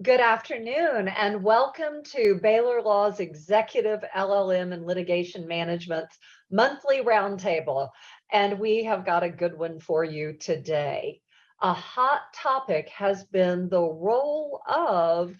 Good afternoon, and welcome to Baylor Law's Executive LLM and Litigation Management's monthly roundtable. And we have got a good one for you today. A hot topic has been the role of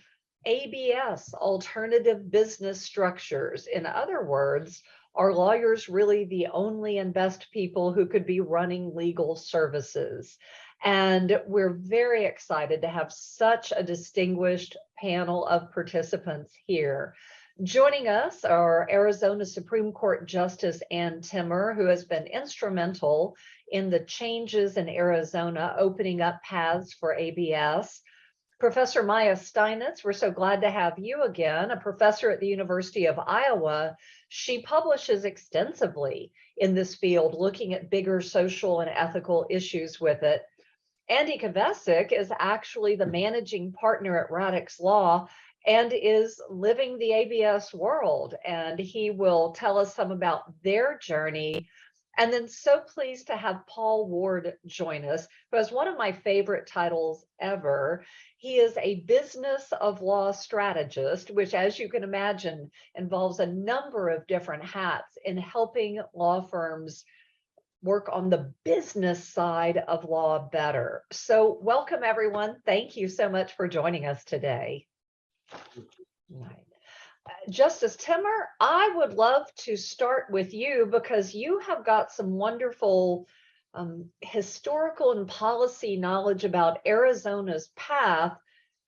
ABS, alternative business structures. In other words, are lawyers really the only and best people who could be running legal services? And we're very excited to have such a distinguished panel of participants here. Joining us are Arizona Supreme Court Justice Ann Timmer, who has been instrumental in the changes in Arizona, opening up paths for ABS. Professor Maya Steinitz, we're so glad to have you again, a professor at the University of Iowa. She publishes extensively in this field, looking at bigger social and ethical issues with it. Andy Kvesic is actually the managing partner at Radix Law and is living the ABS world. And he will tell us some about their journey. And then so pleased to have Paul Ward join us, who has one of my favorite titles ever. He is a business of law strategist, which, as you can imagine, involves a number of different hats in helping law firms work on the business side of law better. So welcome, everyone. Thank you so much for joining us today. Right. Justice Timmer, I would love to start with you because you have got some wonderful historical and policy knowledge about Arizona's path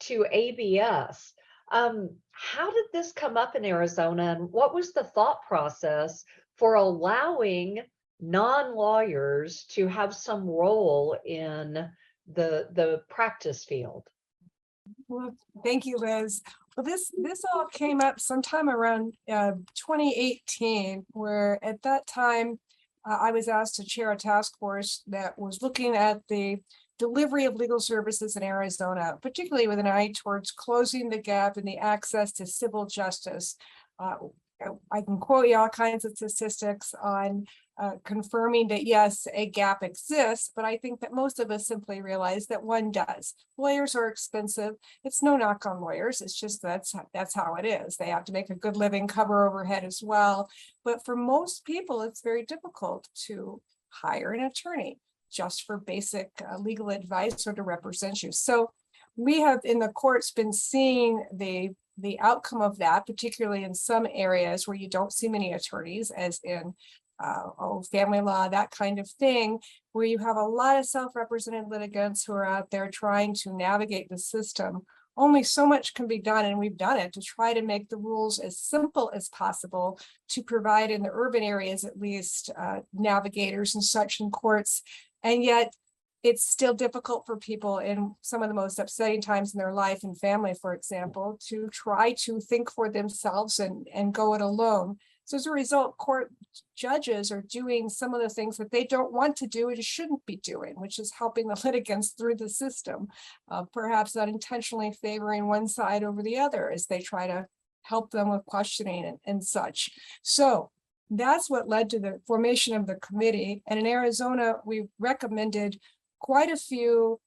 to ABS. How did this come up in Arizona, and what was the thought process for allowing non-lawyers to have some role in the practice field? Well, thank you, Liz. Well, this all came up sometime around 2018, where at that time I was asked to chair a task force that was looking at the delivery of legal services in Arizona, particularly with an eye towards closing the gap in the access to civil justice. I can quote you all kinds of statistics on confirming that, yes, a gap exists, but I think that most of us simply realize that one does. Lawyers are expensive. It's no knock on lawyers. It's just that's how it is. They have to make a good living, cover overhead as well. But for most people, it's very difficult to hire an attorney just for basic legal advice or to represent you. So we have in the courts been seeing the outcome of that, particularly in some areas where you don't see many attorneys, as in family law, that kind of thing, where you have a lot of self-represented litigants who are out there trying to navigate the system. Only so much can be done, and we've done it, to try to make the rules as simple as possible to provide, in the urban areas at least, navigators and such in courts. And yet it's still difficult for people in some of the most upsetting times in their life and family, for example, to try to think for themselves and go it alone. So as a result, court judges are doing some of the things that they don't want to do and shouldn't be doing, which is helping the litigants through the system, perhaps not intentionally favoring one side over the other as they try to help them with questioning and such. So that's what led to the formation of the committee. And in Arizona, we recommended quite a few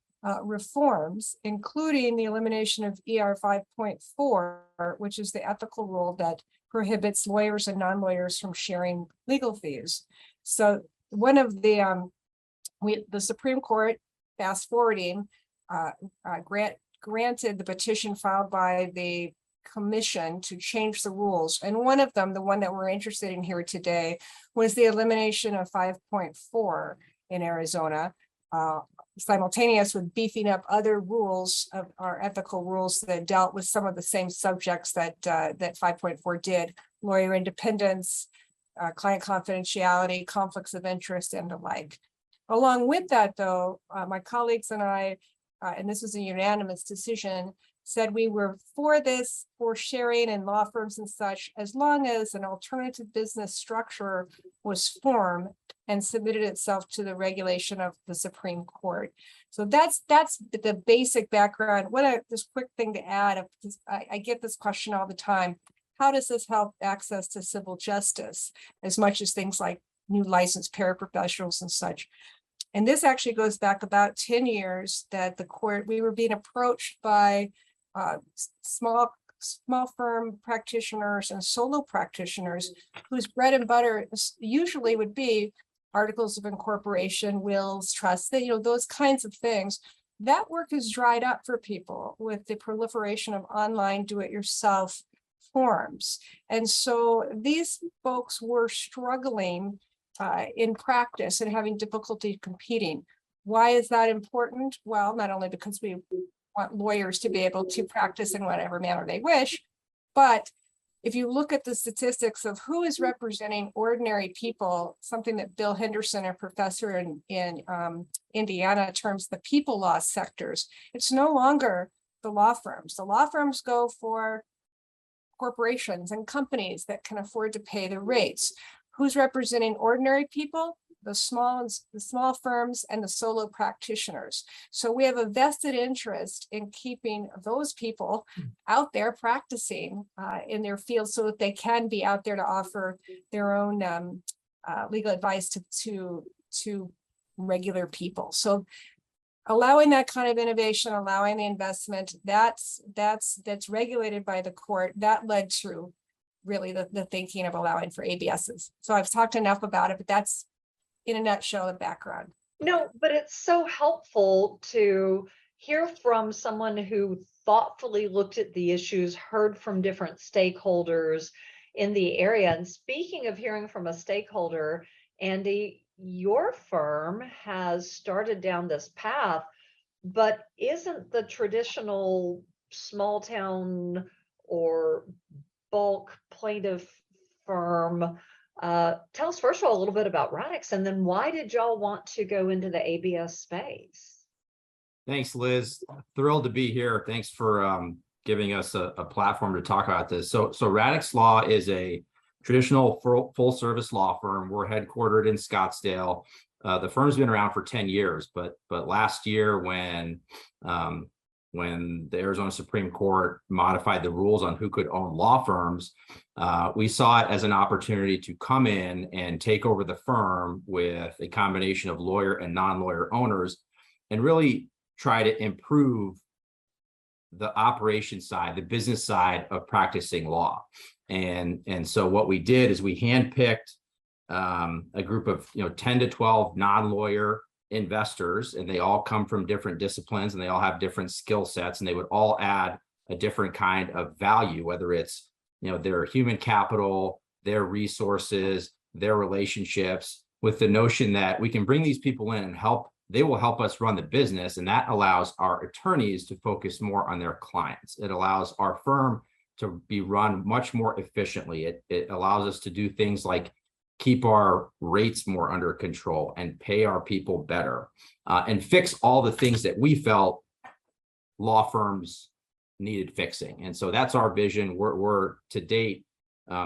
reforms, including the elimination of ER 5.4, which is the ethical rule that prohibits lawyers and non-lawyers from sharing legal fees. So one of the Supreme Court, fast forwarding, granted the petition filed by the commission to change the rules. And one of them, the one that we're interested in here today, was the elimination of 5.4 in Arizona, simultaneous with beefing up other rules of our ethical rules that dealt with some of the same subjects that 5.4 did: lawyer independence, client confidentiality, conflicts of interest, and the like. Along with that, though, my colleagues and I, and this was a unanimous decision, said we were for this, for sharing in law firms and such, as long as an alternative business structure was formed and submitted itself to the regulation of the Supreme Court. So that's the basic background. This quick thing to add, I get this question all the time: how does this help access to civil justice, as much as things like new licensed paraprofessionals and such? And this actually goes back about 10 years that we were being approached by small firm practitioners and solo practitioners whose bread and butter usually would be articles of incorporation, wills, trusts, those kinds of things. That work is dried up for people with the proliferation of online do-it-yourself forms. And so these folks were struggling in practice and having difficulty competing. Why is that important? Well, not only because we want lawyers to be able to practice in whatever manner they wish, but if you look at the statistics of who is representing ordinary people, something that Bill Henderson, a professor in Indiana, terms the people law sectors, it's no longer the law firms. The law firms go for corporations and companies that can afford to pay the rates. Who's representing ordinary people? The small firms and the solo practitioners. So we have a vested interest in keeping those people out there practicing in their field so that they can be out there to offer their own legal advice to regular people. So allowing that kind of innovation, allowing the investment, that's regulated by the court. That led to really the thinking of allowing for ABSs. So I've talked enough about it, but that's in a nutshell the background. No, but it's so helpful to hear from someone who thoughtfully looked at the issues, heard from different stakeholders in the area. And speaking of hearing from a stakeholder, Andy, your firm has started down this path, but isn't the traditional small town or bulk plaintiff firm. Tell us first of all a little bit about Radix, and then why did y'all want to go into the ABS space? Thanks, Liz. Thrilled to be here. Thanks for giving us a platform to talk about this. So Radix Law is a traditional full service law firm. We're headquartered in Scottsdale. The firm's been around for 10 years, but last year when the Arizona Supreme Court modified the rules on who could own law firms, we saw it as an opportunity to come in and take over the firm with a combination of lawyer and non-lawyer owners and really try to improve the operation side, the business side of practicing law. And so what we did is we handpicked a group of 10 to 12 non-lawyer investors, and they all come from different disciplines and they all have different skill sets, and they would all add a different kind of value, whether it's their human capital, their resources, their relationships, with the notion that we can bring these people in and they will help us run the business, and that allows our attorneys to focus more on their clients. It allows our firm to be run much more efficiently. It allows us to do things like keep our rates more under control and pay our people better, and fix all the things that we felt law firms needed fixing. And so that's our vision. We're to date,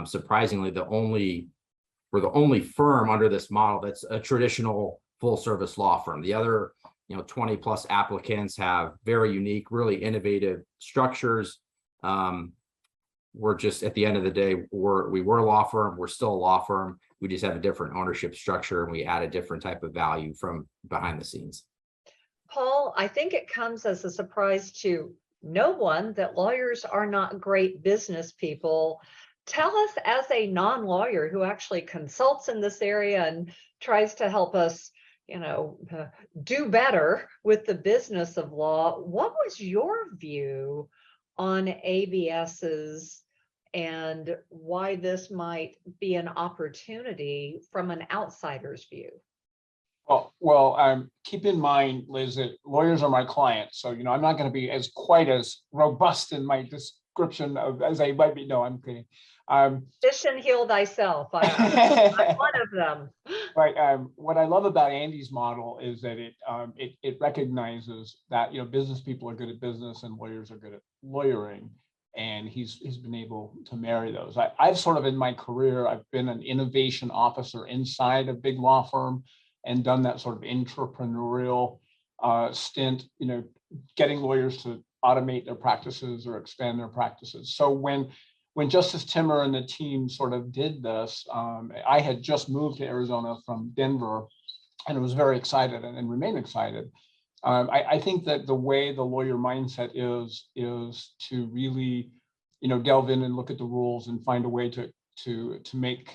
surprisingly, we're the only firm under this model that's a traditional full service law firm. The other 20 plus applicants have very unique, really innovative structures. We're just, at the end of the day, we were a law firm. We're still a law firm. We just have a different ownership structure, and we add a different type of value from behind the scenes. Paul, I think it comes as a surprise to no one that lawyers are not great business people. Tell us, as a non-lawyer who actually consults in this area and tries to help us, do better with the business of law, what was your view on ABSs and why this might be an opportunity from an outsider's view? Well, keep in mind, Liz, that lawyers are my clients. So, I'm not going to be quite as robust in my description as I might be. No, I'm kidding. Fish and heal thyself. I'm one of them. Right. What I love about Andy's model is that it recognizes that, business people are good at business and lawyers are good at lawyering. And he's been able to marry those. I've sort of, in my career, I've been an innovation officer inside a big law firm and done that sort of entrepreneurial stint, getting lawyers to automate their practices or expand their practices. So when Justice Timmer and the team sort of did this, I had just moved to Arizona from Denver and was very excited and remain excited I think that the way the lawyer mindset is to really, delve in and look at the rules and find a way to make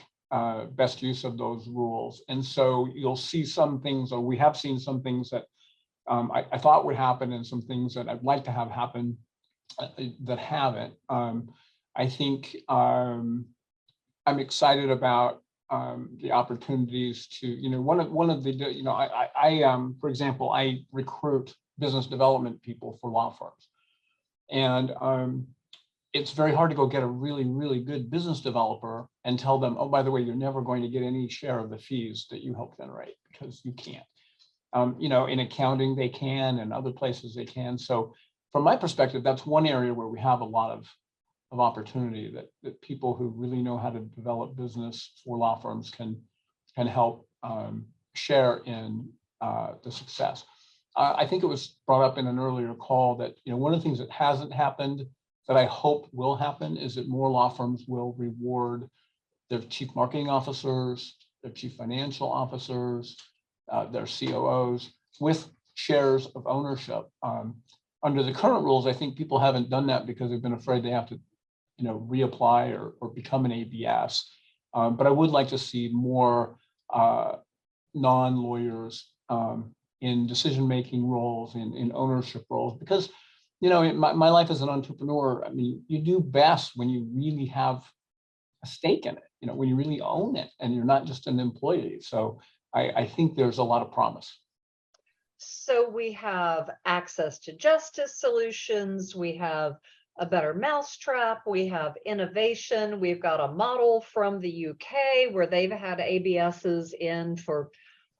best use of those rules. And so you'll see some things, or we have seen some things that I thought would happen, and some things that I'd like to have happen that haven't. I think I'm excited about the opportunities to, one of the, for example, I recruit business development people for law firms. And it's very hard to go get a really, really good business developer and tell them, oh, by the way, you're never going to get any share of the fees that you help generate, because you can't. In accounting, they can, and other places they can. So from my perspective, that's one area where we have a lot of opportunity, that people who really know how to develop business for law firms can help share in the success. I think it was brought up in an earlier call that, one of the things that hasn't happened that I hope will happen is that more law firms will reward their chief marketing officers, their chief financial officers, their COOs with shares of ownership. Under the current rules, I think people haven't done that because they've been afraid they have to, reapply or become an ABS. But I would like to see more non-lawyers in decision-making roles, in ownership roles, because, in my life as an entrepreneur, I mean, you do best when you really have a stake in it, when you really own it and you're not just an employee. So I think there's a lot of promise. So we have access to justice solutions, we have a better mousetrap, we have innovation, we've got a model from the UK where they've had ABSs in for,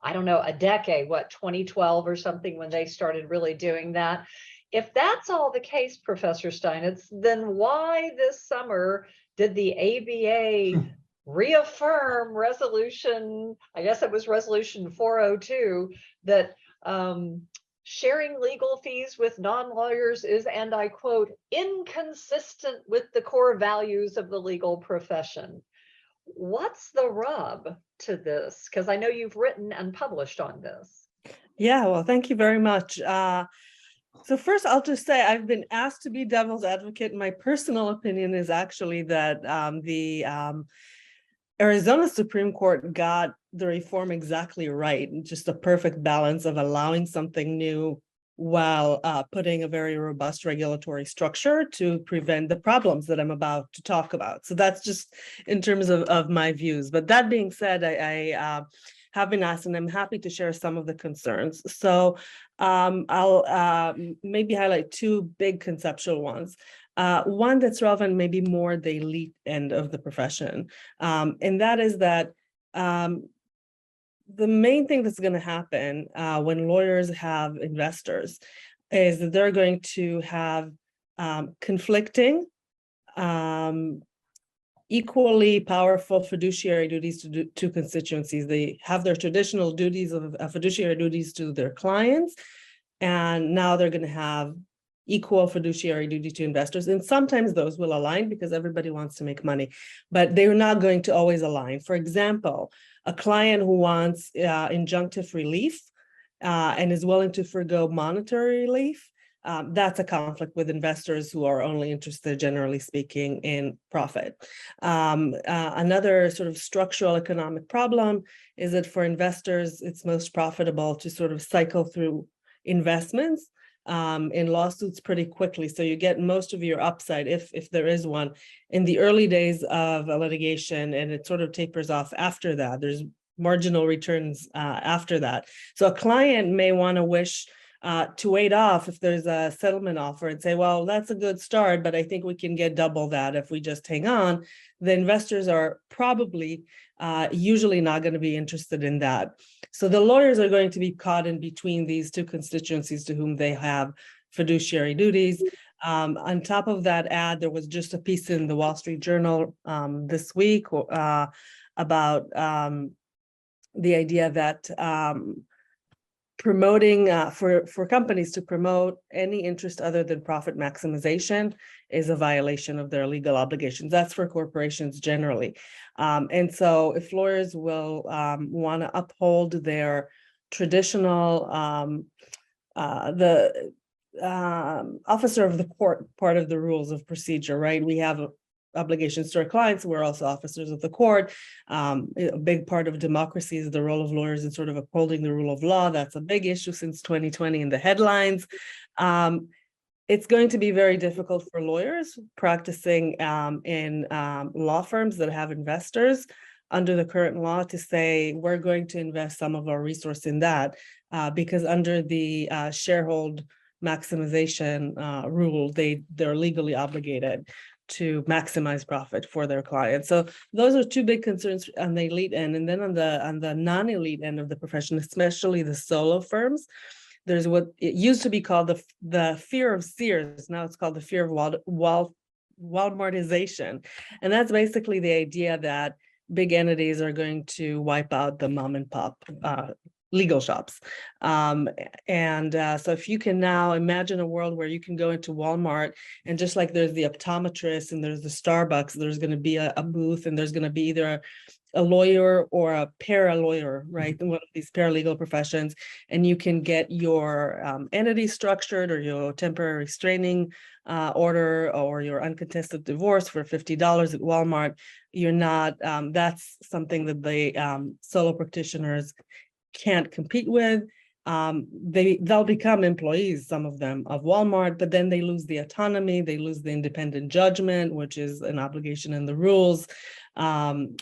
I don't know, a decade, 2012 or something, when they started really doing that. If that's all the case, Professor Steinitz, then why this summer did the ABA reaffirm resolution, I guess it was resolution 402, that sharing legal fees with non-lawyers is, and I quote, inconsistent with the core values of the legal profession? What's the rub to this? Because I know you've written and published on this. Yeah, well, thank you very much. So first, I'll just say I've been asked to be devil's advocate. My personal opinion is actually that the Arizona Supreme Court got the reform exactly right, just a perfect balance of allowing something new while putting a very robust regulatory structure to prevent the problems that I'm about to talk about. So that's just in terms of my views. But that being said, I have been asked, and I'm happy to share some of the concerns. So I'll maybe highlight two big conceptual ones. One that's relevant, maybe more the elite end of the profession. And that is that the main thing that's going to happen when lawyers have investors is that they're going to have conflicting, equally powerful fiduciary duties to constituencies. They have their traditional duties of fiduciary duties to their clients, and now they're going to have equal fiduciary duty to investors. And sometimes those will align because everybody wants to make money, but they're not going to always align. For example, a client who wants injunctive relief and is willing to forgo monetary relief, that's a conflict with investors who are only interested, generally speaking, in profit. Another sort of structural economic problem is that for investors, it's most profitable to sort of cycle through investments in lawsuits pretty quickly. So you get most of your upside, if there is one, in the early days of a litigation, and it sort of tapers off after that. There's marginal returns after that. So a client may want to wish to wait off if there's a settlement offer and say, well, that's a good start, but I think we can get double that if we just hang on. The investors are probably usually not going to be interested in that. So the lawyers are going to be caught in between these two constituencies to whom they have fiduciary duties. On top of that ad, there was just a piece in the Wall Street Journal this week about the idea that promoting for companies to promote any interest other than profit maximization is a violation of their legal obligations. That's for corporations generally. And so if lawyers will want to uphold their traditional the officer of the court part of the rules of procedure, right? We have obligations to our clients. We're also officers of the court. A big part of democracy is the role of lawyers in sort of upholding the rule of law. That's a big issue since 2020 in the headlines. It's going to be very difficult for lawyers practicing in law firms that have investors under the current law to say, we're going to invest some of our resource in that, because under the sharehold maximization rule, they're legally obligated to maximize profit for their clients. So those are two big concerns on the elite end. And then on the non-elite end of the profession, especially the solo firms, there's what it used to be called the fear of Sears. Now it's called the fear of Walmartization. And that's basically the idea that big entities are going to wipe out the mom and pop legal shops. So if you can now imagine a world where you can go into Walmart, and just like there's the optometrist and there's the Starbucks, there's going to be a booth, and there's going to be either a lawyer or a para-lawyer, right? One of these paralegal professions, and you can get your entity structured or your temporary restraining order or your uncontested divorce for $50 at Walmart. You're not, that's something that the solo practitioners can't compete with. They'll become employees, some of them, of Walmart, but then they lose the autonomy, they lose the independent judgment, which is an obligation in the rules. And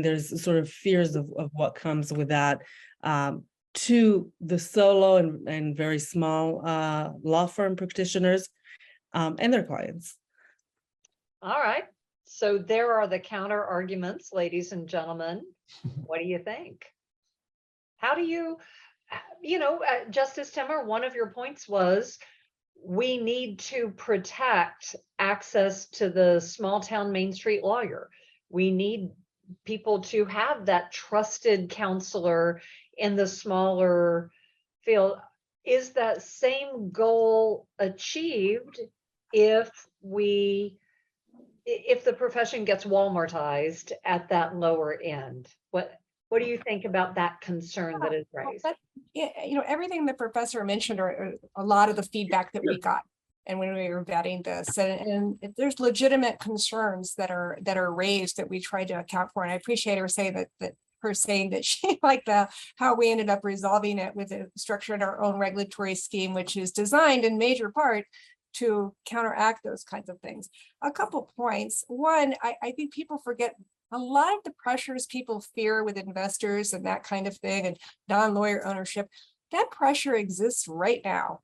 there's sort of fears of what comes with that to the solo and very small law firm practitioners and their clients. All right. So there are the counter arguments, ladies and gentlemen. What do you think? How do you, Justice Timmer, one of your points was we need to protect access to the small town Main Street lawyer. We need people to have that trusted counselor in the smaller field. Is that same goal achieved if the profession gets Walmartized at that lower end? What do you think about that concern that is raised? Yeah, everything the professor mentioned are a lot of the feedback that we got. And when we were vetting this, and if there's legitimate concerns that are raised that we tried to account for, and I appreciate her saying that she liked how we ended up resolving it with structuring our own regulatory scheme, which is designed in major part to counteract those kinds of things. A couple points. One, I think people forget a lot of the pressures people fear with investors and that kind of thing, and non-lawyer ownership. That pressure exists right now.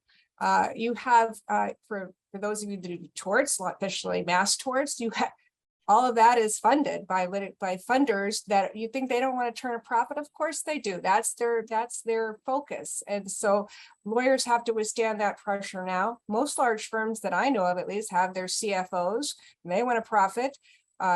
You have, for those of you that do torts, especially mass torts, you have all of that is funded by funders that you think they don't want to turn a profit. Of course they do. That's their focus. And so lawyers have to withstand that pressure now. Most large firms that I know of at least have their CFOs, and they want to profit.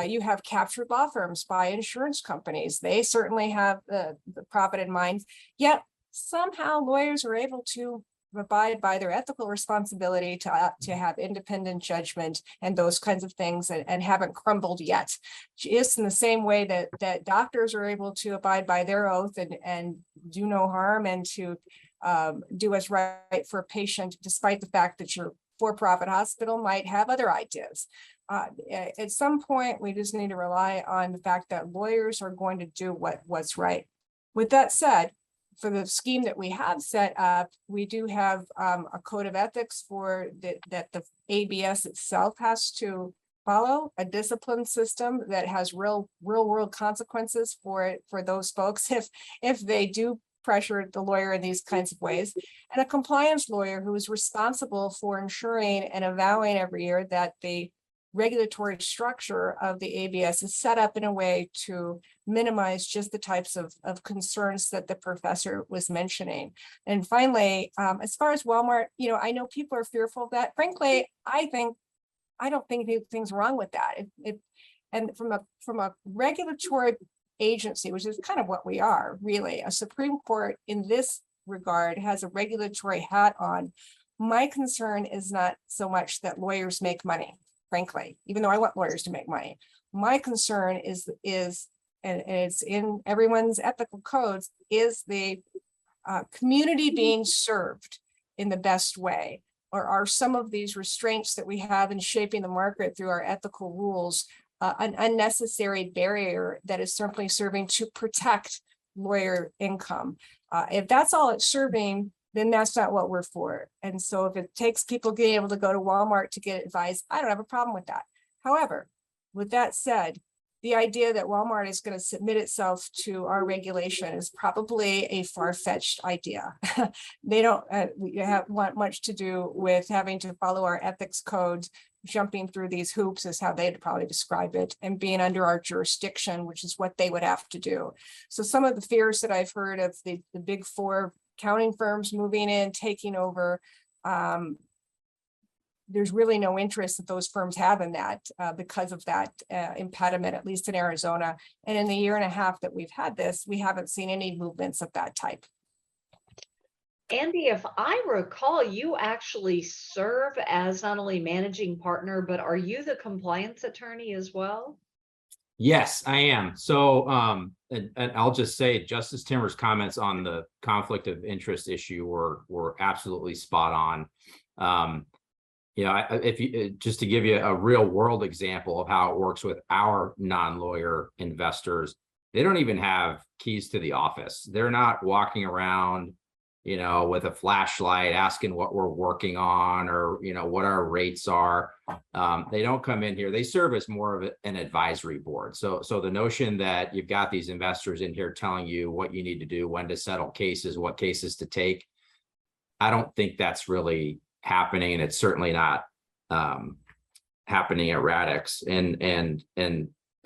You have captured law firms by insurance companies. They certainly have the profit in mind, yet somehow lawyers are able to abide by their ethical responsibility to have independent judgment and those kinds of things, and haven't crumbled yet. It's in the same way that doctors are able to abide by their oath and do no harm and to do what's right for a patient, despite the fact that your for-profit hospital might have other ideas. At some point, we just need to rely on the fact that lawyers are going to do what's right. With that said, for the scheme that we have set up, we do have a code of ethics that the ABS itself has to follow, a discipline system that has real world consequences for those folks if they do pressure the lawyer in these kinds of ways, and a compliance lawyer who is responsible for ensuring and avowing every year that the regulatory structure of the ABS is set up in a way to minimize just the types of concerns that the professor was mentioning. And finally, as far as Walmart, I know people are fearful of that. Frankly, I don't think anything's wrong with that. And from a regulatory agency, which is kind of what we are, really, a Supreme Court in this regard has a regulatory hat on. My concern is not so much that lawyers make money. Frankly, even though I want lawyers to make money, my concern is, and it's in everyone's ethical codes, is the community being served. in the best way? Or are some of these restraints that we have in shaping the market through our ethical rules an unnecessary barrier that is simply serving to protect lawyer income? If that's all it's serving, then that's not what we're for. And so if it takes people being able to go to Walmart to get advice, I don't have a problem with that. However, with that said, the idea that Walmart is going to submit itself to our regulation is probably a far-fetched idea. They don't want much to do with having to follow our ethics codes, jumping through these hoops is how they'd probably describe it, and being under our jurisdiction, which is what they would have to do. So some of the fears that I've heard of the big four accounting firms moving in, taking over, there's really no interest that those firms have in that because of that impediment, at least in Arizona. And in the year and a half that we've had this, we haven't seen any movements of that type. Andy, if I recall, you actually serve as not only managing partner, but are you the compliance attorney as well? Yes, I am. So, and I'll just say Justice Timmer's comments on the conflict of interest issue were absolutely spot on. You know, if you just to give you a real world example of how it works with our non-lawyer investors, they don't even have keys to the office. They're not walking around, you know, with a flashlight asking what we're working on or, you know, what our rates are. They don't come in here. They serve as more of an advisory board. So the notion that you've got these investors in here telling you what you need to do, when to settle cases, what cases to take, I don't think that's really happening, and it's certainly not happening at Radix. And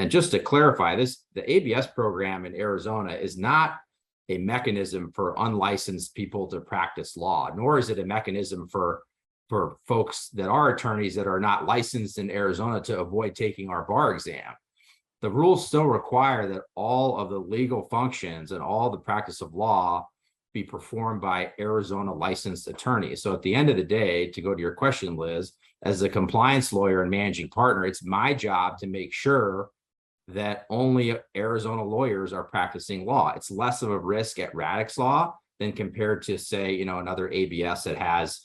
just to clarify this, the ABS program in Arizona is not a mechanism for unlicensed people to practice law, nor is it a mechanism for folks that are attorneys that are not licensed in Arizona to avoid taking our bar exam. The rules still require that all of the legal functions and all the practice of law be performed by Arizona licensed attorneys. So at the end of the day, to go to your question, Liz, as a compliance lawyer and managing partner, it's my job to make sure that only Arizona lawyers are practicing law. It's less of a risk at Radix Law than compared to, say, you know, another ABS that has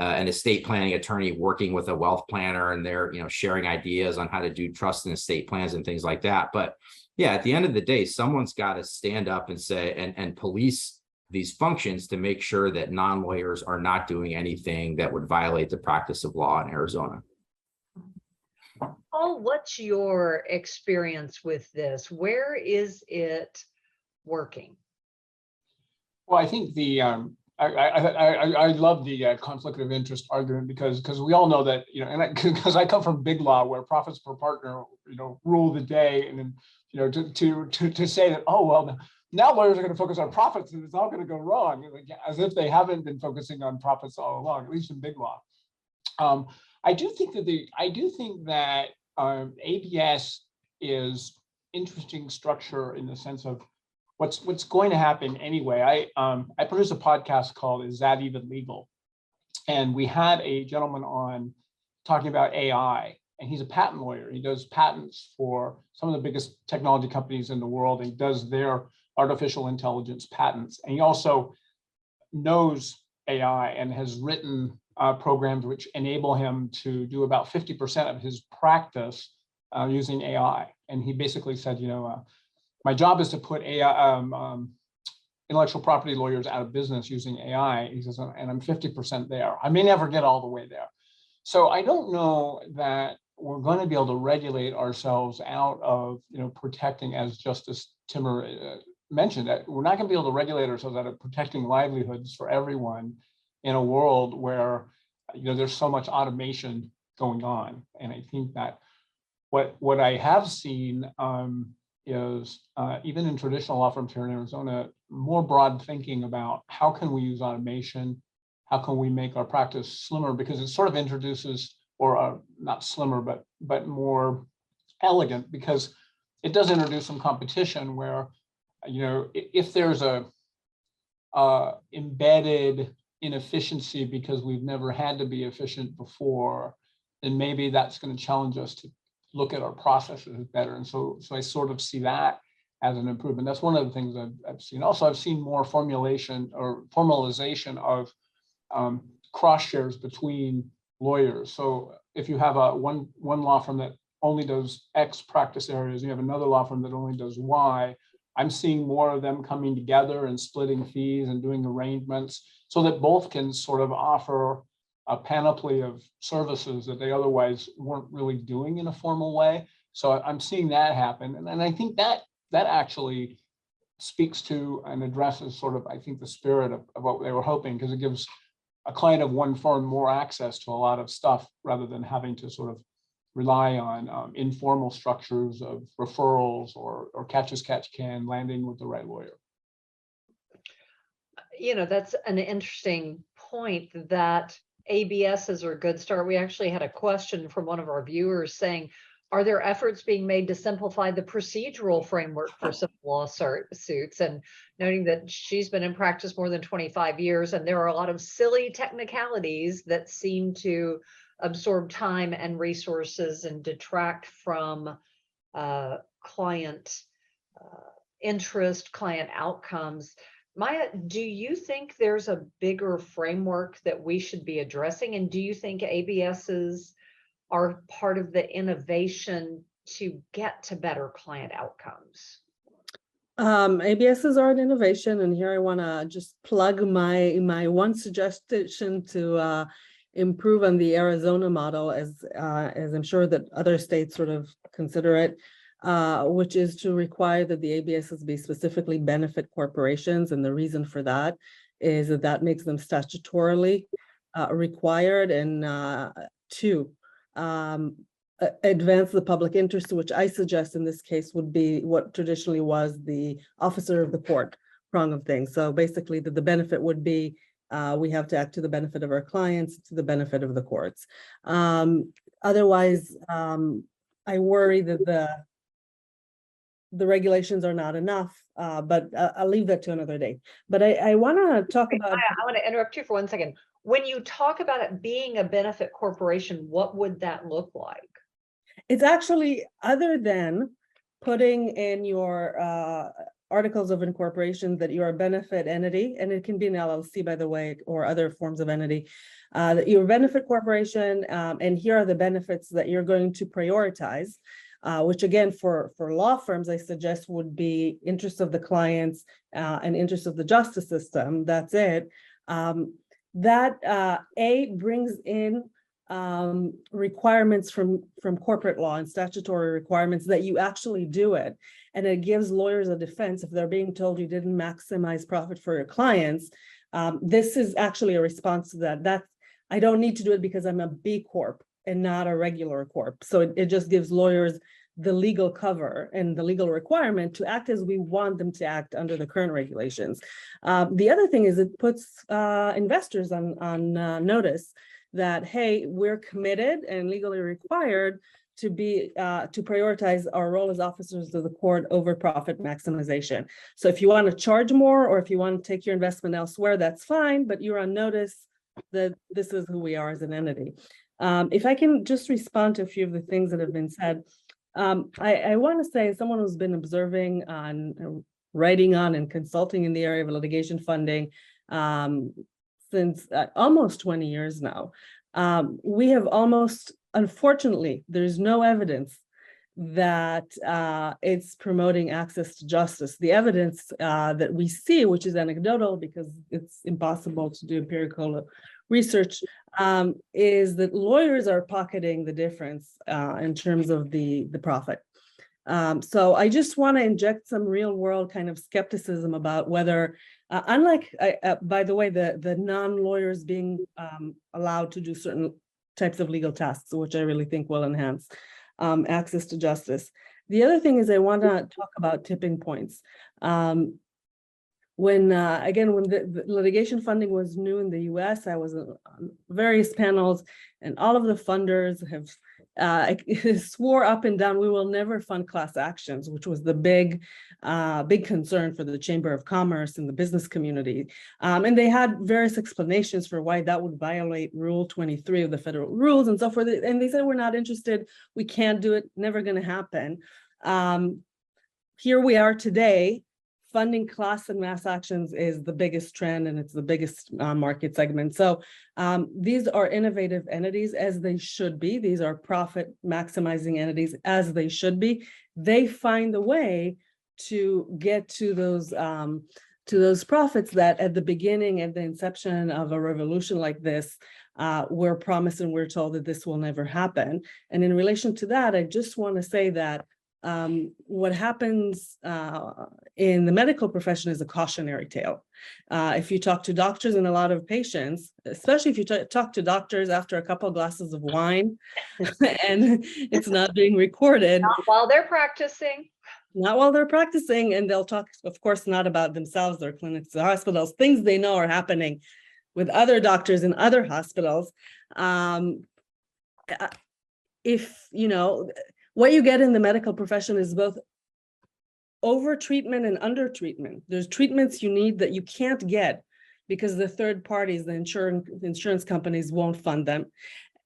an estate planning attorney working with a wealth planner, and they're, you know, sharing ideas on how to do trust and estate plans and things like that. But yeah, at the end of the day, someone's got to stand up and say and police these functions to make sure that non-lawyers are not doing anything that would violate the practice of law in Arizona. Paul, what's your experience with this? Where is it working? Well, I think the I love the conflict of interest argument because we all know that, you know, and because I come from big law where profits per partner, you know, rule the day, and then, you know, to say that, oh well, now lawyers are going to focus on profits and it's all going to go wrong, as if they haven't been focusing on profits all along, at least in big law. I do think that ABS is interesting structure in the sense of what's going to happen anyway. I produce a podcast called Is That Even Legal? And we had a gentleman on talking about AI, and he's a patent lawyer. He does patents for some of the biggest technology companies in the world, and he does their artificial intelligence patents. And he also knows AI and has written programs which enable him to do about 50% of his practice using AI. And he basically said, you know, my job is to put AI, intellectual property lawyers out of business using AI. He says, and I'm 50% there. I may never get all the way there. So I don't know that we're going to be able to regulate ourselves out of, you know, protecting, as Justice Timmer mentioned, that we're not going to be able to regulate ourselves out of protecting livelihoods for everyone in a world where, you know, there's so much automation going on. And I think that what I have seen is even in traditional law firms here in Arizona, more broad thinking about how can we use automation, how can we make our practice slimmer, because it sort of introduces, or not slimmer, but more elegant, because it does introduce some competition where, you know, if there's a embedded inefficiency because we've never had to be efficient before, then maybe that's going to challenge us to look at our processes better. And so I sort of see that as an improvement. That's one of the things I've seen. Also, I've seen more formulation or formalization of cross shares between lawyers. So if you have one law firm that only does X practice areas, you have another law firm that only does Y. I'm seeing more of them coming together and splitting fees and doing arrangements so that both can sort of offer a panoply of services that they otherwise weren't really doing in a formal way. So I'm seeing that happen. And I think that actually speaks to and addresses sort of, I think, the spirit of what they were hoping, because it gives a client of one firm more access to a lot of stuff rather than having to sort of rely on informal structures of referrals or catch as catch can, landing with the right lawyer. You know, that's an interesting point, that ABSs are a good start. We actually had a question from one of our viewers saying, are there efforts being made to simplify the procedural framework for civil law suits? And noting that she's been in practice more than 25 years, and there are a lot of silly technicalities that seem to absorb time and resources and detract from client interest, client outcomes. Maya, do you think there's a bigger framework that we should be addressing? And do you think ABSs are part of the innovation to get to better client outcomes? ABSs are an innovation, and here I want to just plug my one suggestion to improve on the Arizona model, as I'm sure that other states sort of consider it, which is to require that the ABSs be specifically benefit corporations. And the reason for that is that makes them statutorily required, and to advance the public interest, which I suggest in this case would be what traditionally was the officer of the court prong of things. So basically the benefit would be we have to act to the benefit of our clients, to the benefit of the courts. Otherwise, I worry that the regulations are not enough, but I'll leave that to another day. But I want to talk about. I want to interrupt you for 1 second. When you talk about it being a benefit corporation, what would that look like? It's actually, other than putting in your articles of incorporation that you're a benefit entity, and it can be an LLC, by the way, or other forms of entity, that you're a benefit corporation, and here are the benefits that you're going to prioritize, which again, for law firms, I suggest would be interests of the clients and interests of the justice system. That's it. That brings in requirements from corporate law and statutory requirements that you actually do it. And it gives lawyers a defense if they're being told you didn't maximize profit for your clients. This is actually a response to that. I don't need to do it because I'm a B Corp and not a regular corp. So it just gives lawyers the legal cover and the legal requirement to act as we want them to act under the current regulations. The other thing is it puts investors on notice that, hey, we're committed and legally required to be to prioritize our role as officers of the court over profit maximization. So if you want to charge more, or if you want to take your investment elsewhere, that's fine, but you're on notice that this is who we are as an entity. If I can just respond to a few of the things that have been said. I want to say, as someone who's been observing on, writing on and consulting in the area of litigation funding since almost 20 years now, we have almost, unfortunately, there's no evidence that it's promoting access to justice. The evidence that we see, which is anecdotal because it's impossible to do empirical research, is that lawyers are pocketing the difference in terms of the profit. So I just want to inject some real world kind of skepticism about whether, unlike, by the way, the non-lawyers being allowed to do certain types of legal tasks, which I really think will enhance access to justice. The other thing is I want to talk about tipping points. When the litigation funding was new in the US, I was on various panels, and all of the funders have swore up and down, we will never fund class actions, which was the big concern for the Chamber of Commerce and the business community. And they had various explanations for why that would violate Rule 23 of the federal rules and so forth. And they said, we're not interested, we can't do it, never going to happen. Here we are today, funding class and mass actions is the biggest trend and it's the biggest market segment. So these are innovative entities as they should be. These are profit maximizing entities as they should be. They find a way to get to those profits that at the beginning, at the inception of a revolution like this, we're promised and we're told that this will never happen. And in relation to that, I just want to say that what happens in the medical profession is a cautionary tale. If you talk to doctors and a lot of patients, especially if you talk to doctors after a couple of glasses of wine and it's not being recorded. Not while they're practicing. Not while they're practicing, and they'll talk, of course, not about themselves, their clinics, their hospitals, things they know are happening with other doctors in other hospitals. If, you know, what you get in the medical profession is both over treatment and under treatment. There's treatments you need that you can't get because the third parties, the insurance companies won't fund them.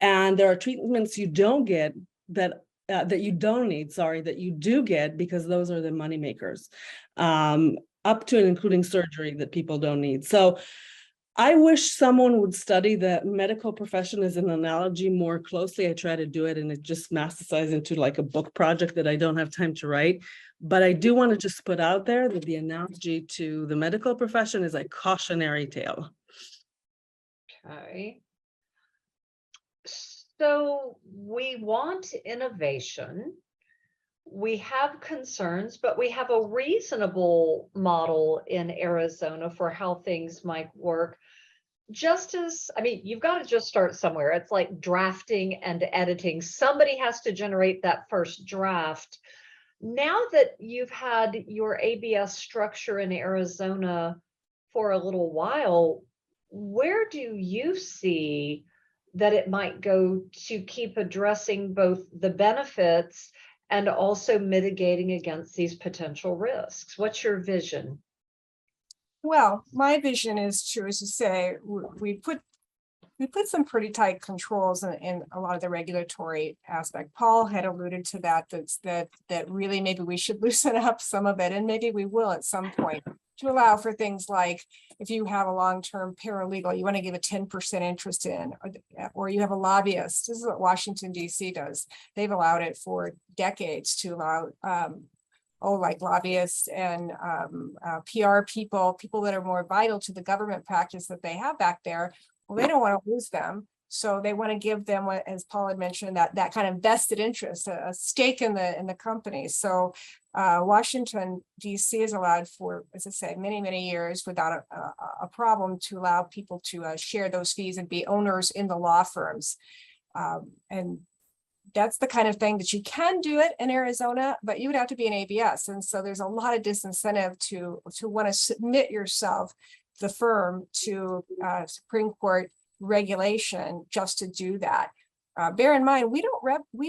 And there are treatments you don't get that you don't need, that you do get because those are the money makers, up to and including surgery that people don't need. So I wish someone would study the medical profession as an analogy more closely. I try to do it and it just massivizes into like a book project that I don't have time to write. But I do want to just put out there that the analogy to the medical profession is a cautionary tale. Okay. So we want innovation. We have concerns, but we have a reasonable model in Arizona for how things might work. I mean, you've got to just start somewhere. It's like drafting and editing. Somebody has to generate that first draft. Now that you've had your ABS structure in Arizona for a little while, where do you see that it might go to keep addressing both the benefits and also mitigating against these potential risks? What's your vision? Well, my vision is true, as you say, we put some pretty tight controls in a lot of the regulatory aspect. Paul had alluded to that really maybe we should loosen up some of it, and maybe we will at some point, to allow for things like if you have a long-term paralegal, you want to give a 10% interest in, or you have a lobbyist. This is what Washington, D.C. does. They've allowed it for decades to allow like lobbyists and PR people that are more vital to the government practice that they have back there. Well, they don't want to lose them. So they want to give them, what, as Paul had mentioned, that kind of vested interest, a stake in the company. So Washington, D.C. is allowed for, as I said, many, many years without a problem to allow people to share those fees and be owners in the law firms. And that's the kind of thing that you can do it in Arizona, but you would have to be an ABS. And so there's a lot of disincentive to want to submit yourself, the firm, to Supreme Court regulation just to do that. Bear in mind, we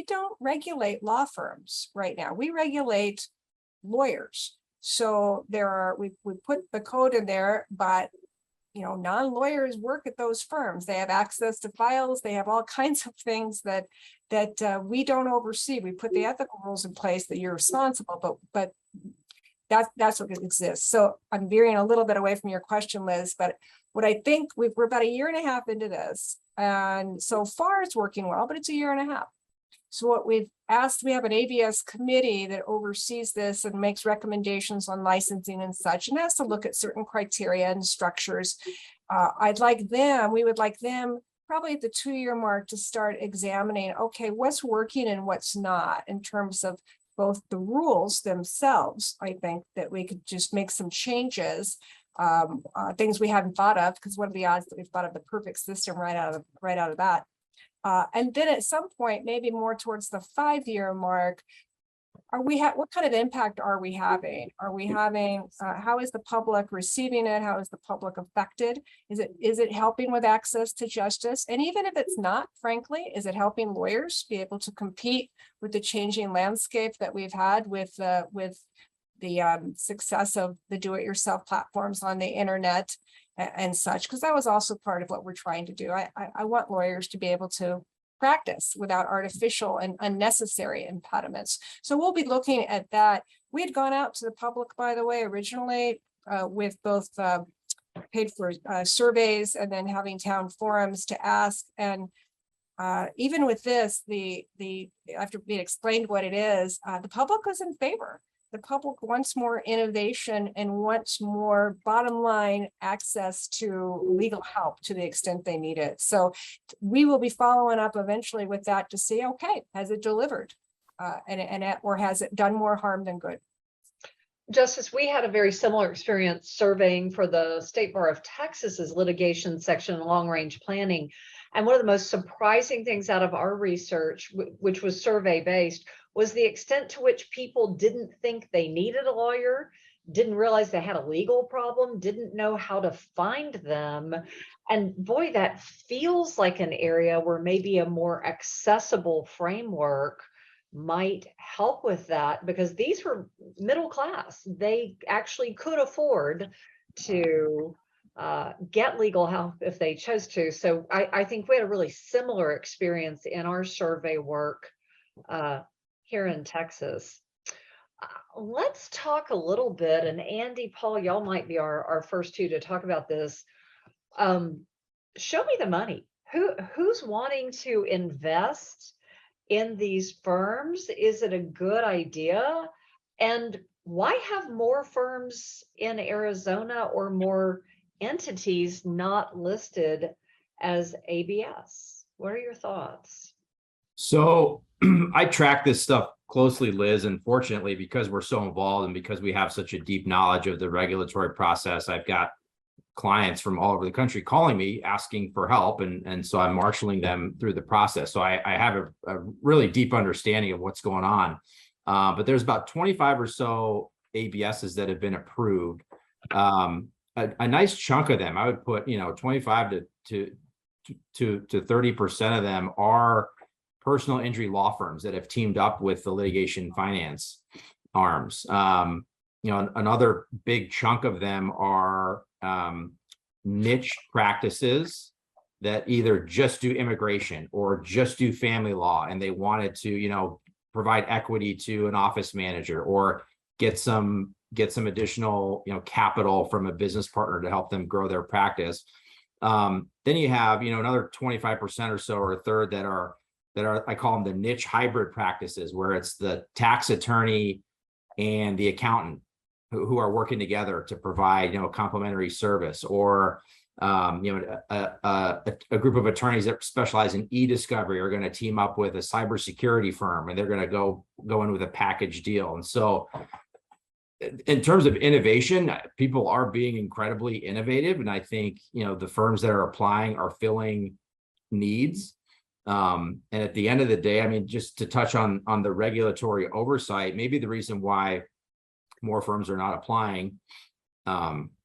don't regulate law firms right now. We regulate lawyers. So we put the code in there, but non-lawyers work at those firms. They have access to files. They have all kinds of things that we don't oversee. We put the ethical rules in place that you're responsible, but that's what exists. So I'm veering a little bit away from your question, Liz, but what I think we're about 1.5 years into this, and so far it's working well, but it's 1.5 years. So what we've asked, we have an ABS committee that oversees this and makes recommendations on licensing and such, and has to look at certain criteria and structures. We would like them probably at the 2-year mark to start examining, okay, what's working and what's not in terms of both the rules themselves. I think that we could just make some changes, things we hadn't thought of, because what are the odds that we've thought of the perfect system right out of that? And then at some point, maybe more towards the 5-year mark, what kind of impact are we having? How is the public receiving it? How is the public affected? Is it helping with access to justice? And even if it's not, frankly, is it helping lawyers be able to compete with the changing landscape that we've had with the success of the do-it-yourself platforms on the internet and such? Because that was also part of what we're trying to do. I want lawyers to be able to practice without artificial and unnecessary impediments. So we'll be looking at that. We had gone out to the public, by the way, originally with both paid for surveys and then having town forums to ask. And even with this, after being explained what it is, the public was in favor. The public wants more innovation and wants more bottom line access to legal help to the extent they need it. So we will be following up eventually with that to see, okay, has it delivered? Or has it done more harm than good? Justice, we had a very similar experience surveying for the State Bar of Texas's litigation section in long-range planning. And one of the most surprising things out of our research, which was survey-based, was the extent to which people didn't think they needed a lawyer, didn't realize they had a legal problem, didn't know how to find them. And boy, that feels like an area where maybe a more accessible framework might help with that, because these were middle class. They actually could afford to get legal help if they chose to. So I think we had a really similar experience in our survey work here in Texas. Let's talk a little bit, and Andy, Paul, y'all might be our first two to talk about this. Show me the money. Who's wanting to invest in these firms? Is it a good idea? And why have more firms in Arizona or more entities not listed as ABS? What are your thoughts? So I track this stuff closely, Liz, and fortunately, because we're so involved and because we have such a deep knowledge of the regulatory process, I've got clients from all over the country calling me asking for help. And so I'm marshaling them through the process. So I have a really deep understanding of what's going on. But there's about 25 or so ABSs that have been approved. A nice chunk of them, I would put, 25 to 30% of them are personal injury law firms that have teamed up with the litigation finance arms. Another big chunk of them are niche practices that either just do immigration or just do family law, and they wanted to, provide equity to an office manager or get some additional, capital from a business partner to help them grow their practice. Then you have, another 25% or so, or a third that are, I call them the niche hybrid practices, where it's the tax attorney and the accountant who are working together to provide, complementary service, or, a group of attorneys that specialize in e-discovery are going to team up with a cybersecurity firm, and they're going to go in with a package deal. And so in terms of innovation, people are being incredibly innovative. And I think, the firms that are applying are filling needs. And at the end of the day, I mean, just to touch on the regulatory oversight, maybe the reason why more firms are not applying,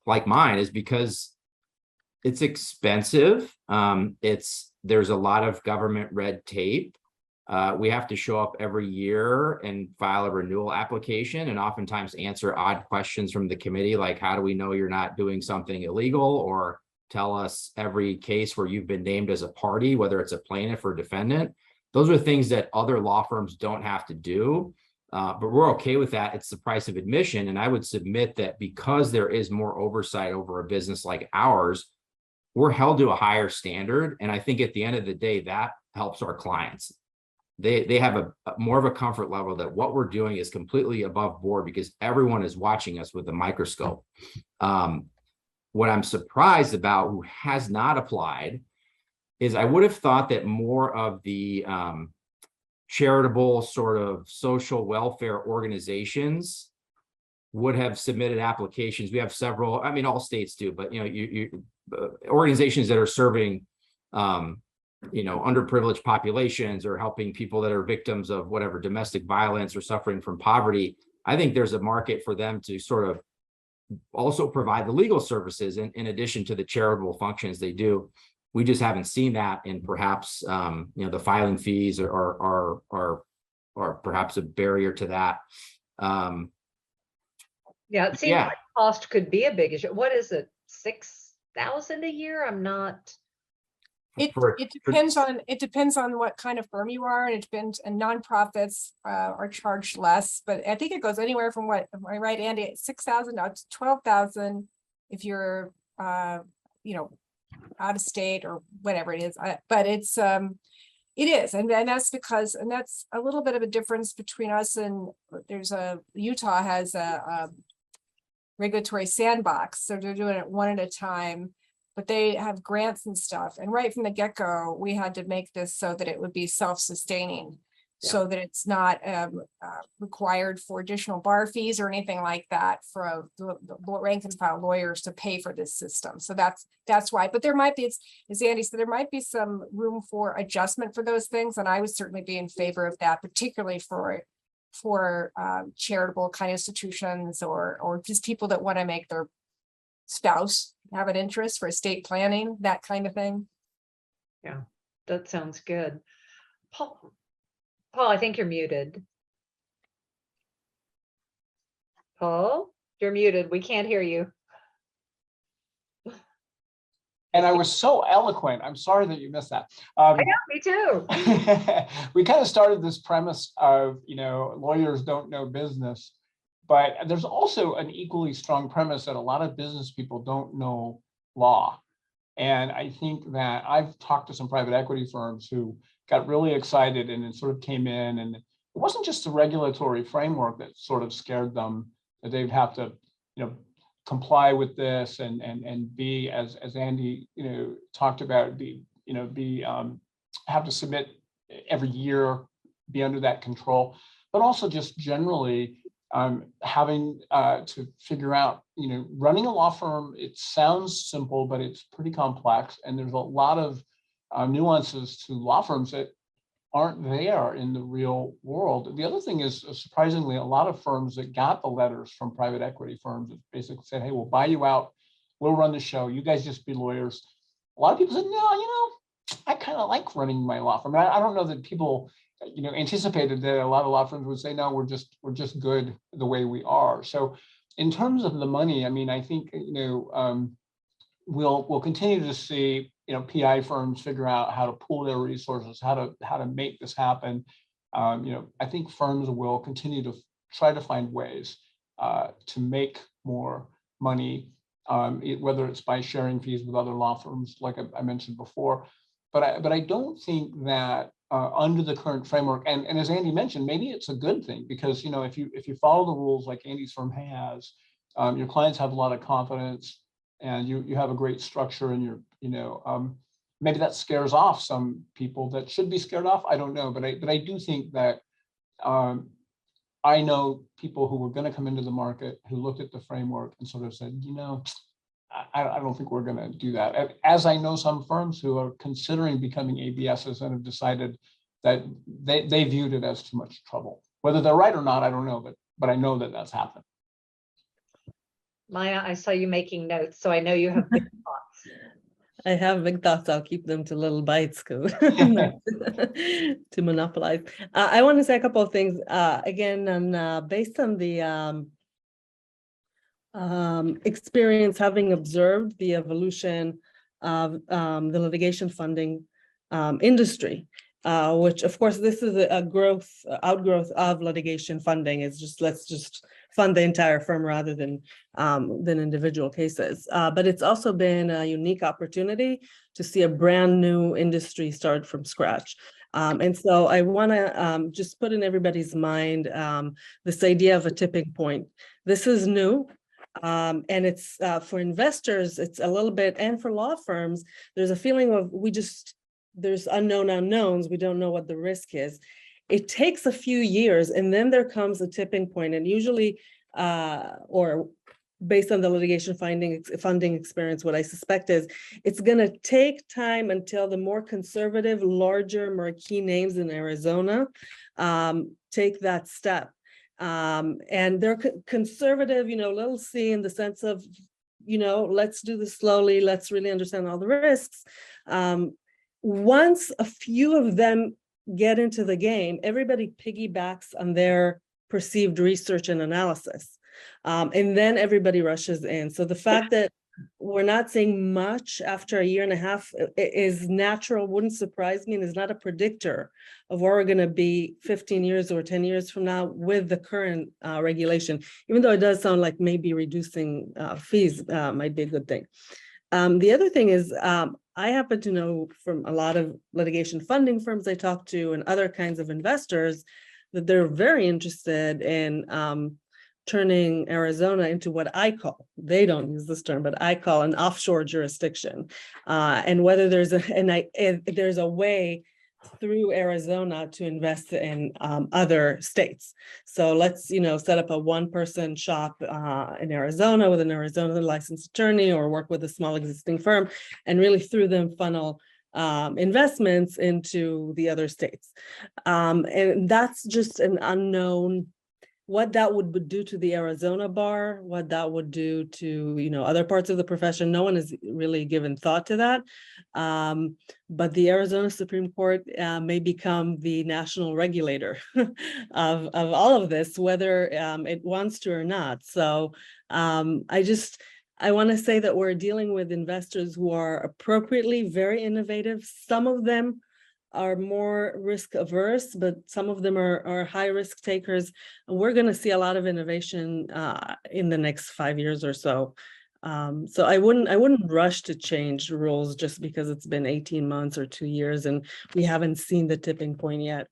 like mine, is because it's expensive. There's a lot of government red tape. We have to show up every year and file a renewal application, and oftentimes answer odd questions from the committee, like, how do we know you're not doing something illegal? Or tell us every case where you've been named as a party, whether it's a plaintiff or defendant. Those are things that other law firms don't have to do. But we're okay with that. It's the price of admission. And I would submit that because there is more oversight over a business like ours, we're held to a higher standard. And I think at the end of the day, that helps our clients. They have a more of a comfort level that what we're doing is completely above board, because everyone is watching us with a microscope. What I'm surprised about, who has not applied, is I would have thought that more of the charitable sort of social welfare organizations would have submitted applications. We have several, I mean, all states do, but organizations that are serving underprivileged populations, or helping people that are victims of whatever domestic violence or suffering from poverty. I think there's a market for them to sort of also provide the legal services in addition to the charitable functions they do. We just haven't seen that, and perhaps the filing fees are perhaps a barrier to that. Yeah, it seems like cost could be a big issue. What is it, 6,000 a year? I'm not. It depends on what kind of firm you are, and it depends, and nonprofits are charged less, but I think it goes anywhere from what, am I right, Andy, 6,000 out to 12,000 if you're out of state or whatever it is. But it is, and that's because, and that's a little bit of a difference between us and Utah has a regulatory sandbox, so they're doing it one at a time. But they have grants and stuff. And right from the get-go, we had to make this so that it would be self-sustaining. So that it's not required for additional bar fees or anything like that for the rank and file lawyers to pay for this system. So that's why. But there might be, as Andy said, there might be some room for adjustment for those things. And I would certainly be in favor of that, particularly for charitable kind of institutions or just people that want to make their spouse have an interest for estate planning, that kind of thing. Yeah, that sounds good. Paul, I think you're muted. Paul, you're muted. We can't hear you. And I was so eloquent. I'm sorry that you missed that. I know, me too. We kind of started this premise of, lawyers don't know business, but there's also an equally strong premise that a lot of business people don't know law. And I think that I've talked to some private equity firms who got really excited and it sort of came in, and it wasn't just the regulatory framework that sort of scared them, that they'd have to, comply with this and be, as Andy, talked about, have to submit every year, be under that control, but also just generally having to figure out, running a law firm, it sounds simple, but it's pretty complex. And there's a lot of nuances to law firms that aren't there in the real world. The other thing is, surprisingly, a lot of firms that got the letters from private equity firms that basically said, hey, we'll buy you out, we'll run the show, you guys just be lawyers. A lot of people said, no, I kind of like running my law firm. I don't know that people anticipated that a lot of law firms would say, no, we're just good the way we are. So in terms of the money, I mean, I think, we'll continue to see, PI firms figure out how to pool their resources, how to make this happen. I think firms will continue to try to find ways to make more money, whether it's by sharing fees with other law firms, like I mentioned before. But I don't think that under the current framework, and as Andy mentioned, maybe it's a good thing, because if you follow the rules like Andy's firm has, your clients have a lot of confidence, and you have a great structure, and maybe that scares off some people that should be scared off. I don't know, but I do think that I know people who were going to come into the market who looked at the framework and sort of said, I don't think we're going to do that. As I know some firms who are considering becoming ABSs and have decided that they viewed it as too much trouble. Whether they're right or not, I don't know, but I know that that's happened. Maya, I saw you making notes, so I know you have big thoughts. I have big thoughts. I'll keep them to little bites to monopolize. I want to say a couple of things. Again, based on the experience, having observed the evolution of the litigation funding industry, which of course this is a outgrowth of litigation funding. It's just, let's just fund the entire firm rather than individual cases. But it's also been a unique opportunity to see a brand new industry start from scratch. And so I want to just put in everybody's mind this idea of a tipping point. This is new. And it's for investors, it's a little bit, and for law firms, there's a feeling of there's unknown unknowns. We don't know what the risk is. It takes a few years, and then there comes a tipping point. And usually, or based on the litigation funding experience, what I suspect is it's going to take time until the more conservative, larger marquee names in Arizona take that step. And they're conservative, little c, in the sense of, let's do this slowly. Let's really understand all the risks. Once a few of them get into the game, everybody piggybacks on their perceived research and analysis. And then everybody rushes in. So the fact that we're not seeing much after a year and a half is natural, wouldn't surprise me, and is not a predictor of where we're going to be 15 years or 10 years from now with the current regulation, even though it does sound like maybe reducing fees might be a good thing. The other thing is, I happen to know from a lot of litigation funding firms I talk to and other kinds of investors that they're very interested in turning Arizona into what I call, they don't use this term, but I call an offshore jurisdiction. And whether there's there's a way through Arizona to invest in other states. So let's, set up a one-person shop in Arizona with an Arizona licensed attorney, or work with a small existing firm and really through them funnel investments into the other states. And that's just an unknown. What that would do to the Arizona bar, what that would do to, other parts of the profession, no one has really given thought to that. But the Arizona Supreme Court may become the national regulator of all of this, whether it wants to or not. So I want to say that we're dealing with investors who are appropriately very innovative. Some of them are more risk averse, but some of them are high risk takers. And we're going to see a lot of innovation in the next 5 years or so. So I wouldn't rush to change rules just because it's been 18 months or 2 years and we haven't seen the tipping point yet.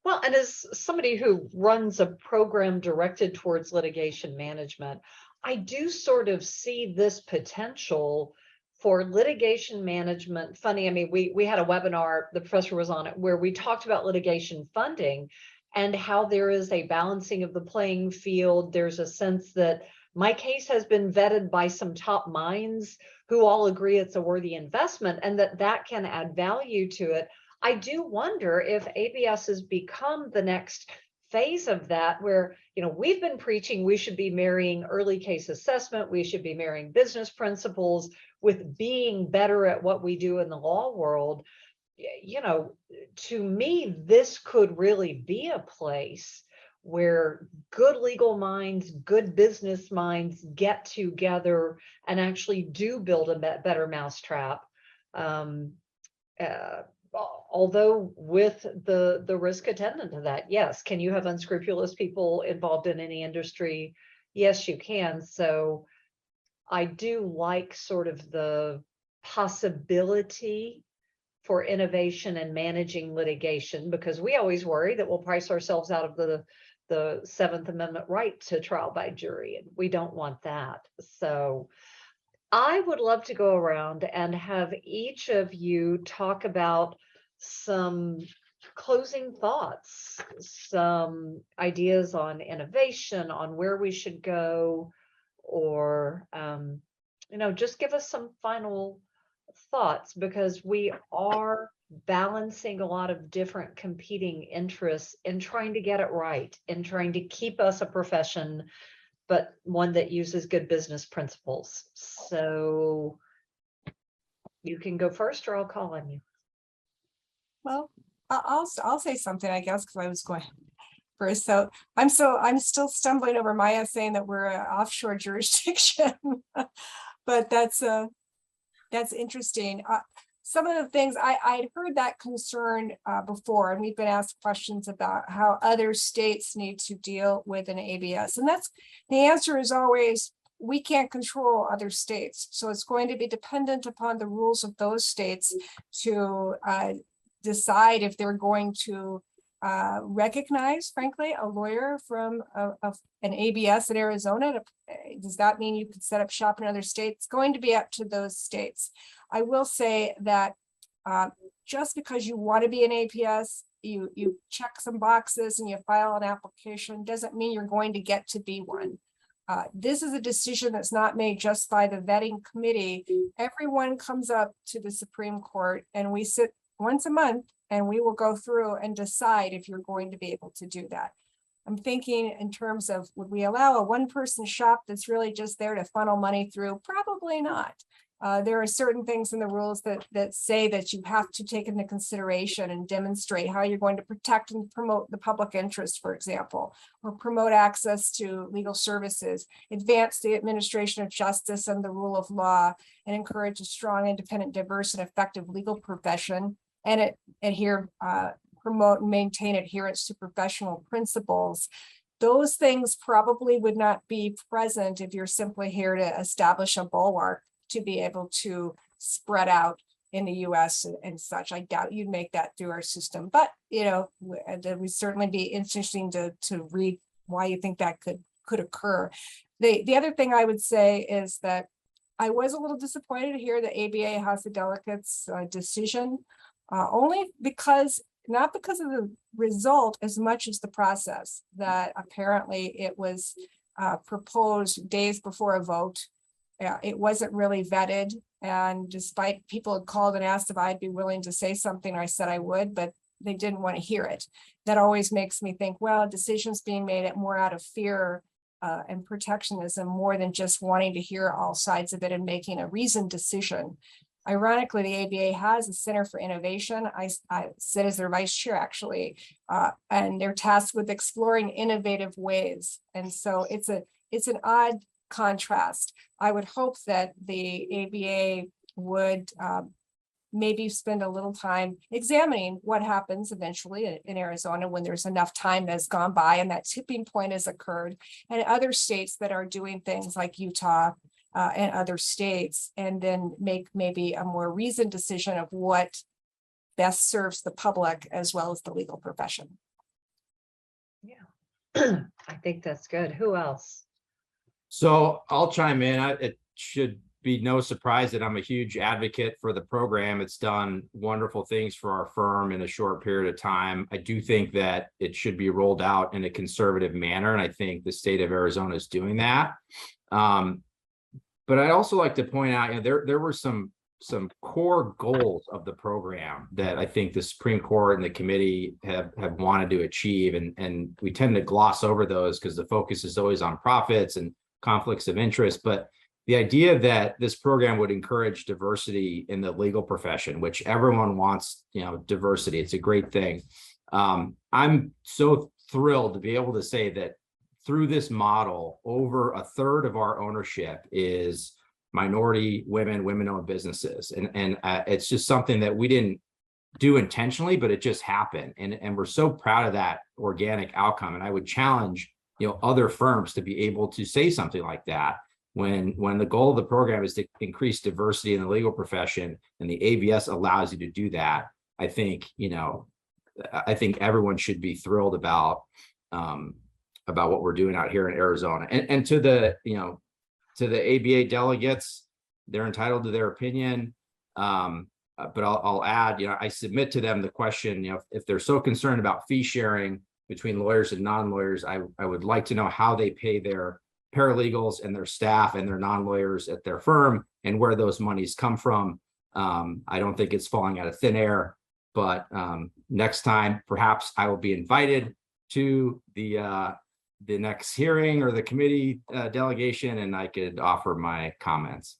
Well, and as somebody who runs a program directed towards litigation management, I do sort of see this potential for litigation management funding. I mean, we had a webinar, the professor was on it, where we talked about litigation funding and how there is a balancing of the playing field. There's a sense that my case has been vetted by some top minds who all agree it's a worthy investment and that can add value to it. I do wonder if ABS has become the next phase of that, where we've been preaching we should be marrying early case assessment, we should be marrying business principles with being better at what we do in the law world. To me, this could really be a place where good legal minds, good business minds get together and actually do build a better mousetrap. Although with the risk attendant to that, yes. Can you have unscrupulous people involved in any industry? Yes, you can. So I do like sort of the possibility for innovation and managing litigation, because we always worry that we'll price ourselves out of the Seventh Amendment right to trial by jury, and we don't want that. So I would love to go around and have each of you talk about some closing thoughts, some ideas on innovation, on where we should go, or just give us some final thoughts, because we are balancing a lot of different competing interests in trying to get it right, in trying to keep us a profession, but one that uses good business principles. So you can go first, or I'll call on you. Well, I'll say something, I guess, because I was going first. So I'm still stumbling over Maya saying that we're an offshore jurisdiction, but that's interesting. Some of the things I'd heard that concern before, and we've been asked questions about how other states need to deal with an ABS, and the answer is always, we can't control other states. So it's going to be dependent upon the rules of those states to decide if they're going to recognize, frankly, a lawyer from an ABS in Arizona. Does that mean you could set up shop in other states? It's going to be up to those states. I will say that just because you want to be an ABS, you check some boxes and you file an application, doesn't mean you're going to get to be one. This is a decision that's not made just by the vetting committee. Everyone comes up to the Supreme Court and we sit once a month and we will go through and decide if you're going to be able to do that. I'm thinking in terms of, would we allow a one-person shop that's really just there to funnel money through? Probably not. There are certain things in the rules that say that you have to take into consideration and demonstrate how you're going to protect and promote the public interest, for example, or promote access to legal services, advance the administration of justice and the rule of law, and encourage a strong, independent, diverse, and effective legal profession, and promote and maintain adherence to professional principles. Those things probably would not be present if you're simply here to establish a bulwark to be able to spread out in the US and such. I doubt you'd make that through our system, but it would certainly be interesting to read why you think that could occur. The other thing I would say is that I was a little disappointed to hear the ABA House of Delegates decision, only because, not because of the result as much as the process, that apparently it was proposed days before a vote. It wasn't really vetted, and despite people had called and asked if I'd be willing to say something, I said I would, but they didn't want to hear it. That always makes me think, well, decisions being made more out of fear and protectionism, more than just wanting to hear all sides of it and making a reasoned decision. Ironically, the ABA has a Center for Innovation. I sit as their vice chair, actually, and they're tasked with exploring innovative ways. And so it's an odd contrast. I would hope that the ABA would maybe spend a little time examining what happens eventually in Arizona when there's enough time that's gone by and that tipping point has occurred, and other states that are doing things like Utah and other states, and then make maybe a more reasoned decision of what best serves the public as well as the legal profession. Yeah, I think that's good. Who else? So I'll chime in. It should be no surprise that I'm a huge advocate for the program. It's done wonderful things for our firm in a short period of time. I do think that it should be rolled out in a conservative manner, and I think the state of Arizona is doing that. But I'd also like to point out, there were some core goals of the program that I think the Supreme Court and the committee have wanted to achieve, and we tend to gloss over those because the focus is always on profits and conflicts of interest. But the idea that this program would encourage diversity in the legal profession, which everyone wants, diversity, it's a great thing. I'm so thrilled to be able to say that through this model, over a third of our ownership is minority women-owned businesses. And it's just something that we didn't do intentionally, but it just happened. And we're so proud of that organic outcome. And I would challenge, other firms to be able to say something like that when the goal of the program is to increase diversity in the legal profession, and the ABS allows you to do that. I think everyone should be thrilled about what we're doing out here in Arizona. And to the ABA delegates, they're entitled to their opinion. But I'll add, I submit to them the question, if they're so concerned about fee sharing between lawyers and non-lawyers, I would like to know how they pay their paralegals and their staff and their non-lawyers at their firm, and where those monies come from. I don't think it's falling out of thin air, but next time, perhaps I will be invited to the next hearing or the committee delegation, and I could offer my comments.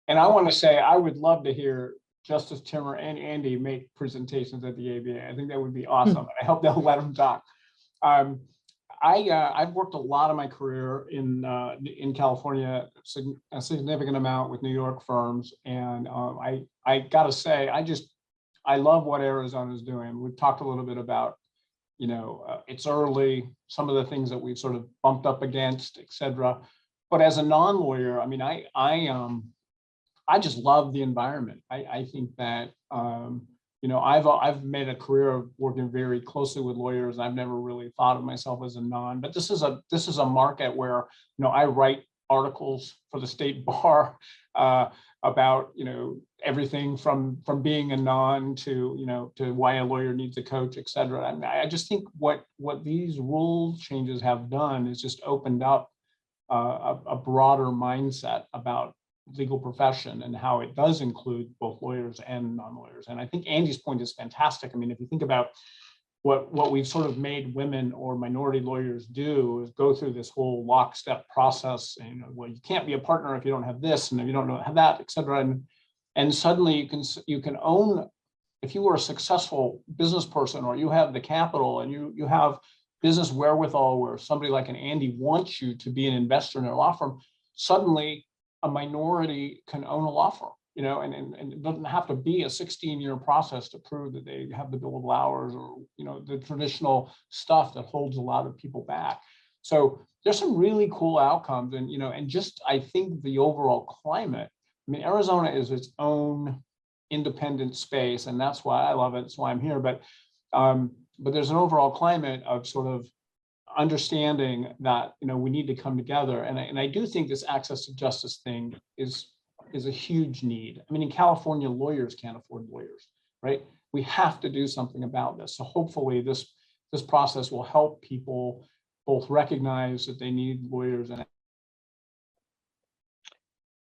And I want to say, I would love to hear Justice Timmer and Andy make presentations at the ABA. I think that would be awesome. I hope they'll let them talk. I've worked a lot of my career in California, a significant amount with New York firms, and I got to say, I love what Arizona is doing. We've talked a little bit about, it's early, some of the things that we've sort of bumped up against, et cetera. But as a non-lawyer, I mean, I just love the environment. I think that, I've made a career of working very closely with lawyers. I've never really thought of myself as a non, but this is a market where, I write articles for the state bar about, everything from being a non to why a lawyer needs a coach, et cetera. And I just think what these rule changes have done is just opened up a broader mindset about legal profession and how it does include both lawyers and non-lawyers. And I think Andy's point is fantastic. I mean, if you think about, what we've sort of made women or minority lawyers do is go through this whole lockstep process. And, well, you can't be a partner if you don't have this, and if you don't have that, et cetera. And suddenly you can own, if you are a successful business person, or you have the capital and you have business wherewithal, where somebody like an Andy wants you to be an investor in their law firm, suddenly a minority can own a law firm. And it doesn't have to be a 16-year process to prove that they have the billable hours, or, the traditional stuff that holds a lot of people back. So there's some really cool outcomes. And just, I think the overall climate, I mean, Arizona is its own independent space, and that's why I love it. That's why I'm here. But there's an overall climate of sort of understanding that, we need to come together. And I do think this access to justice thing is a huge need. I mean, in California, lawyers can't afford lawyers, right? We have to do something about this. So hopefully this process will help people both recognize that they need lawyers. And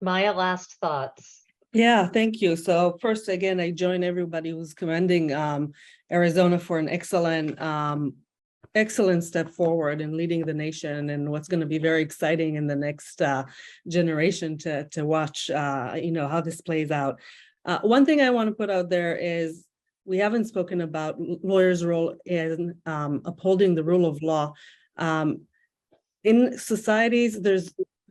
Maya, last thoughts. Yeah, thank you. So first, again, I join everybody who's commending Arizona for an excellent step forward in leading the nation, and what's going to be very exciting in the next generation to watch, how this plays out. One thing I want to put out there is we haven't spoken about lawyers' role in upholding the rule of law. In societies, there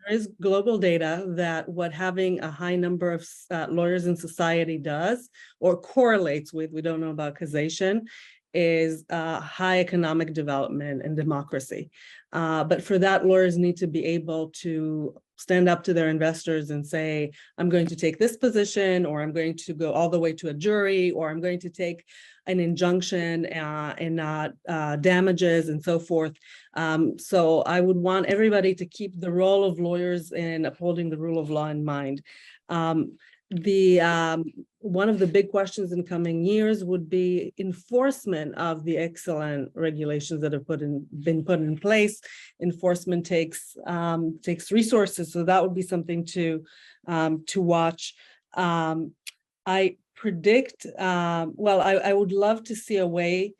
is global data that what having a high number of lawyers in society does, or correlates with, we don't know about causation, is high economic development and democracy. But for that, lawyers need to be able to stand up to their investors and say, I'm going to take this position, or I'm going to go all the way to a jury, or I'm going to take an injunction and damages and so forth. So I would want everybody to keep the role of lawyers in upholding the rule of law in mind. One of the big questions in coming years would be enforcement of the excellent regulations that have been put in place. Enforcement takes resources, so that would be something to watch. I predict, I would love to see a way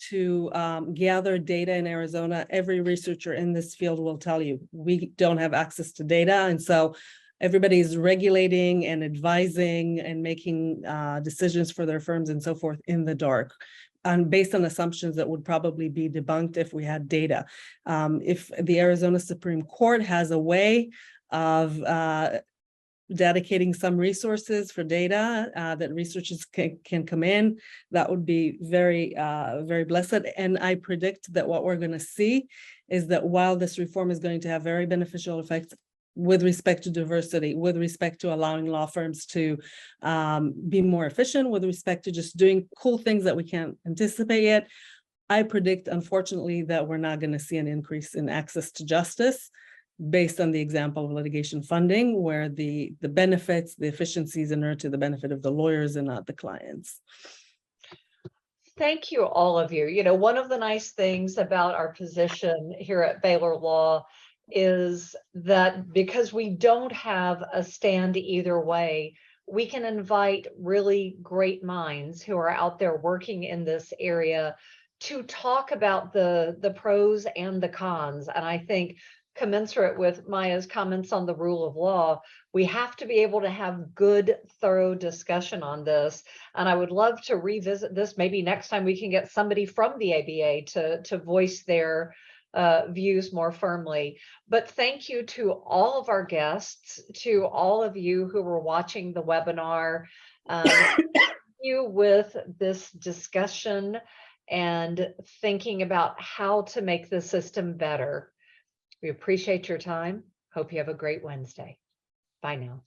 to gather data in Arizona. Every researcher in this field will tell you we don't have access to data, and so everybody's regulating and advising and making decisions for their firms and so forth in the dark, and based on assumptions that would probably be debunked if we had data. If the Arizona Supreme Court has a way of dedicating some resources for data that researchers can come in, that would be very, very blessed. And I predict that what we're going to see is that while this reform is going to have very beneficial effects with respect to diversity, with respect to allowing law firms to be more efficient, with respect to just doing cool things that we can't anticipate yet, I predict, unfortunately, that we're not going to see an increase in access to justice based on the example of litigation funding, where the benefits, the efficiencies inure to the benefit of the lawyers and not the clients. Thank you, all of you. One of the nice things about our position here at Baylor Law is that because we don't have a stand either way, we can invite really great minds who are out there working in this area to talk about the pros and the cons. And I think, commensurate with Maya's comments on the rule of law, we have to be able to have good, thorough discussion on this. And I would love to revisit this. Maybe next time we can get somebody from the ABA to voice their views more firmly. But thank you to all of our guests, to all of you who were watching the webinar, you with this discussion and thinking about how to make the system better. We appreciate your time. Hope you have a great Wednesday. Bye now.